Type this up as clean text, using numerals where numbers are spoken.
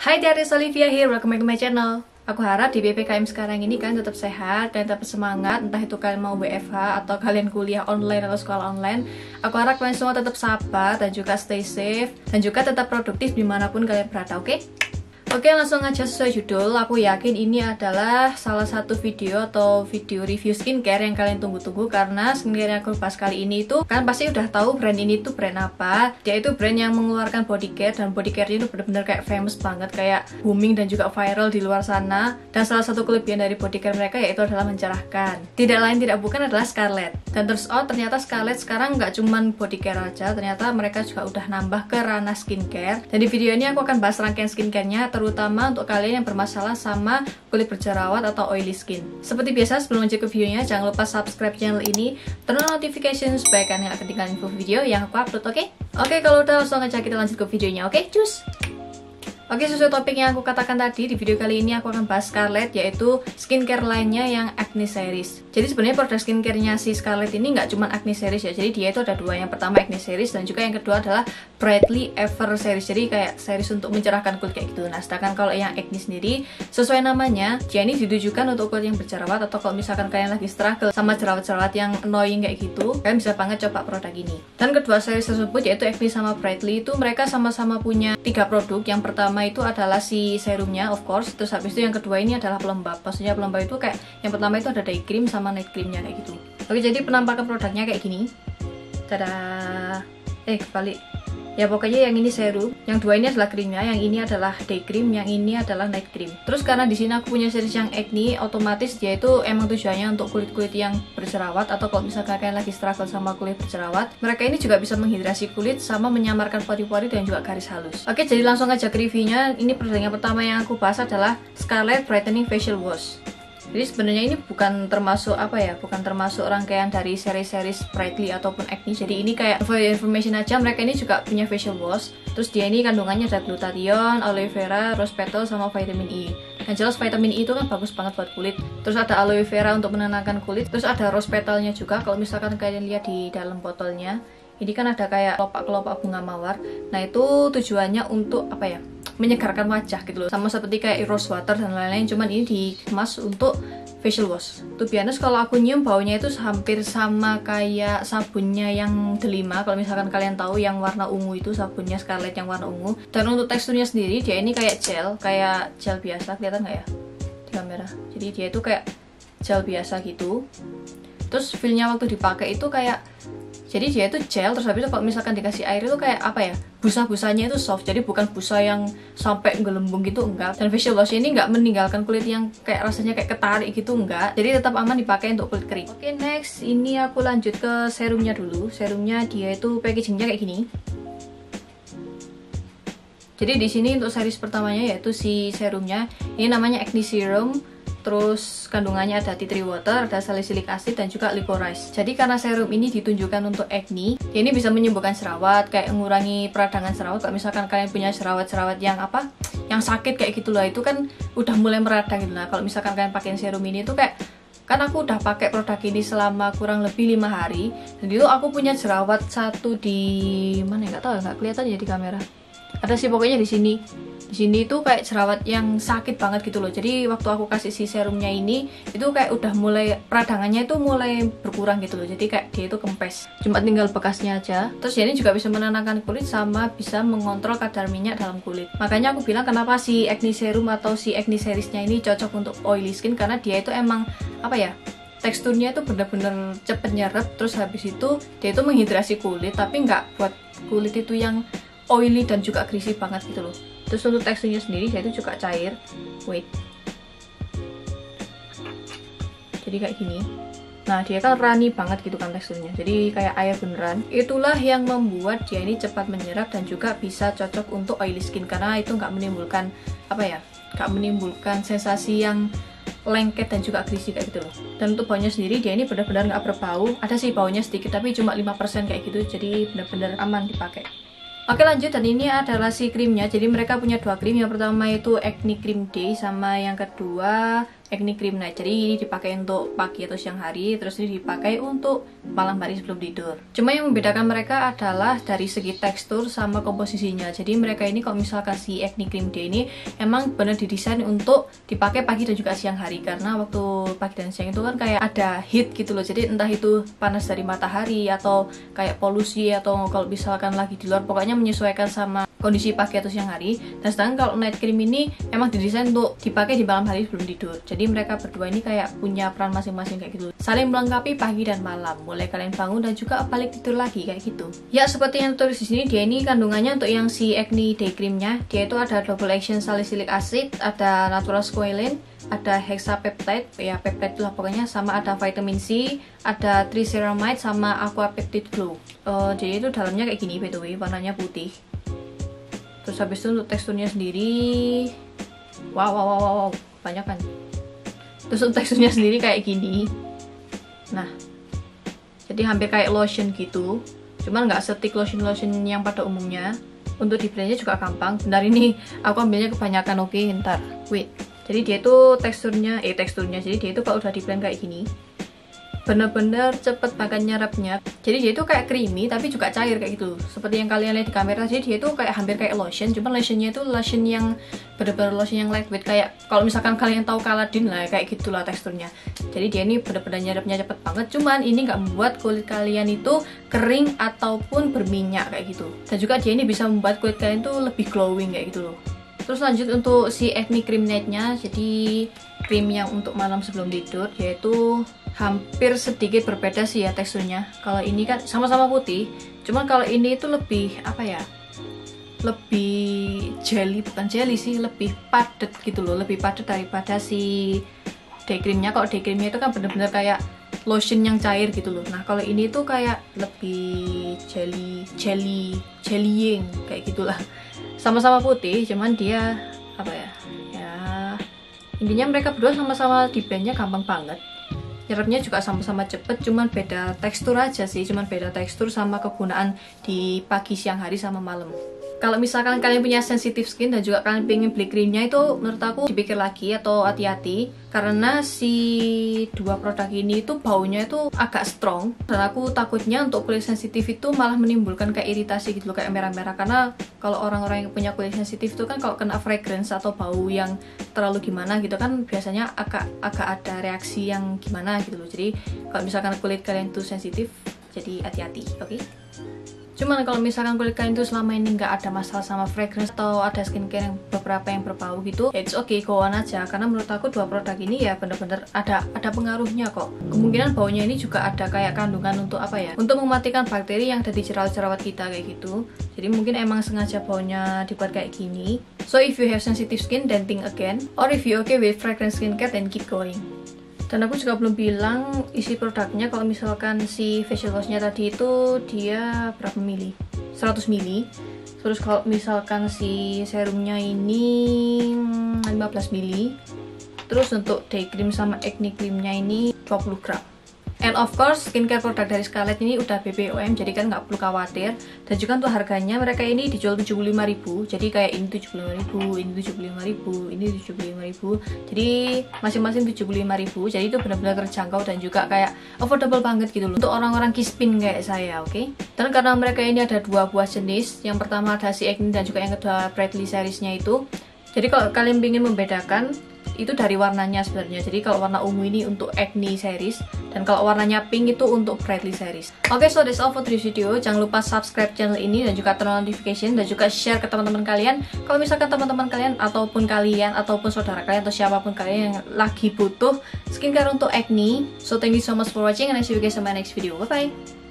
Hai, there is Olivia here, welcome back to my channel. Aku harap di PPKM sekarang ini kalian tetap sehat dan tetap semangat. Entah itu kalian mau WFH atau kalian kuliah online atau sekolah online. Aku harap kalian semua tetap sabar dan juga stay safe. Dan juga tetap produktif dimanapun kalian berada, oke? Oke, langsung aja sesuai judul. Aku yakin ini adalah salah satu video atau video review skincare yang kalian tunggu-tunggu. Karena skincare yang aku bahas kali ini itu kan pasti udah tahu brand ini tuh brand apa. Dia itu brand yang mengeluarkan body care, dan body care itu bener-bener kayak famous banget, kayak booming dan juga viral di luar sana. Dan salah satu kelebihan dari body care mereka yaitu adalah mencerahkan. Tidak lain tidak bukan adalah Scarlett. Dan terus ternyata Scarlett sekarang nggak cuman body care aja, ternyata mereka juga udah nambah ke ranah skincare. Dan di video ini aku akan bahas rangkaian skincare-nya, terutama untuk kalian yang bermasalah sama kulit berjerawat atau oily skin. Seperti biasa, sebelum lanjut ke videonya, jangan lupa subscribe channel ini, turn on notification supaya kalian gak ketinggalan info video yang aku upload, oke? Oke, kalau udah langsung aja kita lanjut ke videonya, oke? Cus! Oke, sesuai topik yang aku katakan tadi, di video kali ini aku akan bahas Scarlett, yaitu skincare lainnya yang acne series. Jadi sebenarnya produk skincare-nya si Scarlett ini nggak cuma acne series ya, jadi dia itu ada dua. Yang pertama acne series, dan juga yang kedua adalah Brightly Ever series. Jadi kayak series untuk mencerahkan kulit kayak gitu. Nah, sedangkan kalau yang acne sendiri, sesuai namanya, dia ini ditujukan untuk kulit yang berjerawat, atau kalau misalkan kalian lagi struggle sama jerawat-jerawat yang annoying kayak gitu, kalian bisa banget coba produk ini. Dan kedua series tersebut, yaitu acne sama Brightly, itu mereka sama-sama punya 3 produk. Yang pertama itu adalah si serumnya, of course. Terus habis itu yang kedua ini adalah pelembab. Maksudnya pelembab itu kayak yang pertama itu ada day cream sama night creamnya kayak gitu. Oke, jadi penampakan produknya kayak gini. Tada. Balik. Ya pokoknya yang ini serum, yang dua ini adalah krimnya, yang ini adalah day cream, yang ini adalah night cream. Terus karena di sini aku punya series yang acne, otomatis dia itu emang tujuannya untuk kulit-kulit yang berjerawat, atau kalau misalkan kalian lagi struggle sama kulit berjerawat, mereka ini juga bisa menghidrasi kulit sama menyamarkan pori-pori dan juga garis halus. Oke, jadi langsung aja ke reviewnya. Ini produk yang pertama yang aku bahas adalah Scarlett Brightening Facial Wash. Jadi sebenarnya ini bukan termasuk bukan termasuk rangkaian dari seri-seri Brightly ataupun acne. Jadi ini kayak for information aja, mereka ini juga punya facial wash. Terus dia ini kandungannya ada glutathione, aloe vera, rose petal, sama vitamin E. Yang jelas vitamin E itu kan bagus banget buat kulit. Terus ada aloe vera untuk menenangkan kulit. Terus ada rose petalnya juga. Kalau misalkan kalian lihat di dalam botolnya, ini kan ada kayak kelopak-kelopak bunga mawar. Nah, itu tujuannya untuk menyegarkan wajah gitu loh, sama seperti kayak rose water dan lain-lain, cuman ini dikemas untuk facial wash. Tuh biasanya kalau aku nyium baunya itu hampir sama kayak sabunnya yang Delima. Kalau misalkan kalian tahu yang warna ungu itu sabunnya Scarlett yang warna ungu. Dan untuk teksturnya sendiri dia ini kayak gel biasa, kelihatan nggak ya di kamera? Jadi dia itu kayak gel biasa gitu. Terus feelnya waktu dipakai itu kayak, jadi dia itu gel, terus habis itu kalau misalkan dikasih air itu kayak busa-busanya itu soft. Jadi bukan busa yang sampai gelembung gitu, enggak. Dan facial wash ini enggak meninggalkan kulit yang kayak rasanya kayak ketarik gitu, enggak. Jadi tetap aman dipakai untuk kulit kering. Oke, next ini aku lanjut ke serumnya dulu. Serumnya dia itu packagingnya kayak gini. Jadi di sini untuk series pertamanya yaitu si serumnya. Ini namanya Acne Serum. Terus kandungannya ada tea tree water, ada salicylic acid, dan juga licorice. Jadi karena serum ini ditunjukkan untuk acne, ini bisa menyembuhkan jerawat, kayak mengurangi peradangan jerawat. Kalau misalkan kalian punya jerawat-jerawat yang yang sakit kayak gitu lah, itu kan udah mulai meradang gitu lah. Kalau misalkan kalian pakai serum ini tuh kayak, kan aku udah pakai produk ini selama kurang lebih 5 hari. Dan itu aku punya jerawat satu di mana ya, nggak tahu, nggak kelihatan ya di kamera. Ada sih pokoknya di sini. Di sini tuh kayak jerawat yang sakit banget gitu loh. Jadi waktu aku kasih si serumnya ini, itu kayak udah mulai peradangannya itu mulai berkurang gitu loh. Jadi kayak dia itu kempes, cuma tinggal bekasnya aja. Terus ini juga bisa menenangkan kulit sama bisa mengontrol kadar minyak dalam kulit. Makanya aku bilang kenapa si acne serum atau si acne seriesnya ini cocok untuk oily skin, karena dia itu emang teksturnya itu bener-bener cepet nyerap. Terus habis itu dia itu menghidrasi kulit, tapi nggak buat kulit itu yang oily dan juga greasy banget gitu loh. Terus untuk teksturnya sendiri dia itu juga cair. Jadi kayak gini. Nah, dia kan runny banget gitu kan teksturnya. Jadi kayak air beneran. Itulah yang membuat dia ini cepat menyerap dan juga bisa cocok untuk oily skin, karena itu nggak menimbulkan nggak menimbulkan sensasi yang lengket dan juga greasy kayak gitu loh. Dan untuk baunya sendiri dia ini benar-benar nggak berbau. Ada sih baunya sedikit tapi cuma 5% kayak gitu. Jadi benar-benar aman dipakai. Oke, lanjut, dan ini adalah si krimnya. Jadi mereka punya 2 krim. Yang pertama itu Acne Cream Day, sama yang kedua acne cream night. Jadi ini dipakai untuk pagi atau siang hari, terus ini dipakai untuk malam hari sebelum tidur. Cuma yang membedakan mereka adalah dari segi tekstur sama komposisinya. Jadi mereka ini kalau misalkan si acne cream dia ini emang benar didesain untuk dipakai pagi dan juga siang hari, karena waktu pagi dan siang itu kan kayak ada heat gitu loh. Jadi entah itu panas dari matahari atau kayak polusi, atau kalau misalkan lagi di luar, pokoknya menyesuaikan sama kondisi pagi atau siang hari. Dan sedangkan kalau night cream ini emang didesain untuk dipakai di malam hari sebelum tidur. Jadi mereka berdua ini kayak punya peran masing-masing kayak gitu, saling melengkapi pagi dan malam, mulai kalian bangun dan juga balik tidur lagi kayak gitu. Ya seperti yang tulis di sini, dia ini kandungannya untuk yang si acne day creamnya, dia itu ada double action salicylic acid, ada natural squalene, ada hexapeptide, ya peptide lah pokoknya, sama ada vitamin C, ada triceramide, sama aqua peptide glow. Jadi itu dalamnya kayak gini by the way, warnanya putih. Terus habis itu untuk teksturnya sendiri, wow, banyak kan. Terus untuk teksturnya sendiri kayak gini. Nah, jadi hampir kayak lotion gitu, cuman nggak setik lotion yang pada umumnya. Untuk di blendnya juga gampang. Bentar, ini aku ambilnya kebanyakan, oke, ntar wait. Jadi dia itu teksturnya, jadi dia itu kalau udah di blend kayak gini bener-bener cepet banget nyerapnya. Jadi dia itu kayak creamy tapi juga cair kayak gitu, seperti yang kalian lihat di kamera. Jadi dia itu kayak hampir kayak lotion, cuman lotionnya itu lotion yang bener-bener lotion yang lightweight, kayak kalau misalkan kalian tahu Caladin lah, kayak gitulah teksturnya. Jadi dia ini bener-bener nyerapnya cepet banget, cuman ini nggak membuat kulit kalian itu kering ataupun berminyak kayak gitu. Dan juga dia ini bisa membuat kulit kalian tuh lebih glowing kayak gitu loh. Terus lanjut untuk si acne cream night-nya, jadi krim yang untuk malam sebelum tidur, yaitu hampir sedikit berbeda sih ya teksturnya. Kalau ini kan sama-sama putih, cuman kalau ini itu lebih apa ya, lebih jelly, bukan jelly sih, lebih padat gitu loh, lebih padat daripada si day creamnya. Kalau day creamnya itu kan bener-bener kayak lotion yang cair gitu loh. Nah kalau ini tuh kayak lebih jellying kayak gitulah. Sama-sama putih, cuman dia apa ya, intinya mereka berdua sama-sama di blendnya gampang banget. Nyerapnya juga sama-sama cepet, cuman beda tekstur aja sih, cuman beda tekstur sama kegunaan di pagi, siang hari, sama malam. Kalau misalkan kalian punya sensitive skin dan juga kalian pengen beli krimnya, itu menurut aku dipikir lagi atau hati-hati, karena si dua produk ini itu baunya itu agak strong, dan aku takutnya untuk kulit sensitif itu malah menimbulkan kayak iritasi gitu loh, kayak merah-merah. Karena kalau orang-orang yang punya kulit sensitif itu kan kalau kena fragrance atau bau yang terlalu gimana gitu kan biasanya agak ada reaksi yang gimana gitu loh. Jadi kalau misalkan kulit kalian tuh sensitif, jadi hati-hati, oke? Cuman kalau misalkan kulit kalian tuh selama ini nggak ada masalah sama fragrance atau ada skincare yang beberapa yang berbau gitu, ya it's okay, go on aja. Karena menurut aku dua produk ini ya bener-bener ada pengaruhnya kok. Kemungkinan baunya ini juga ada kayak kandungan untuk apa ya, untuk mematikan bakteri yang ada di jerawat-jerawat kita kayak gitu. Jadi mungkin emang sengaja baunya dibuat kayak gini. So if you have sensitive skin, then think again. Or if you okay with fragrance skincare, then keep going. Dan aku juga belum bilang isi produknya. Kalau misalkan si facial washnya tadi itu dia berapa mili? 100 mili. Terus kalau misalkan si serumnya ini 15 mili. Terus untuk day cream sama acne creamnya ini 20 gram. And of course, skincare produk dari Scarlett ini udah BPOM, jadi kan nggak perlu khawatir. Dan juga untuk harganya, mereka ini dijual 75.000. Jadi kayak ini 75.000, ini 75.000, ini 75.000. Jadi masing-masing 75.000. Jadi itu benar-benar terjangkau dan juga kayak affordable banget gitu loh untuk orang-orang kispin kayak saya, oke? Dan karena mereka ini ada dua buah jenis. Yang pertama ada si acne dan juga yang kedua Brightly seriesnya itu. Jadi kalau kalian ingin membedakan, itu dari warnanya sebenarnya. Jadi kalau warna ungu ini untuk acne series, dan kalau warnanya pink itu untuk Brightly series. Oke, so that's all for today's video. Jangan lupa subscribe channel ini dan juga turn on notification, dan juga share ke teman-teman kalian. Kalau misalkan teman-teman kalian ataupun saudara kalian atau siapapun kalian yang lagi butuh skincare untuk acne. So thank you so much for watching, and I see you guys in my next video. Bye bye.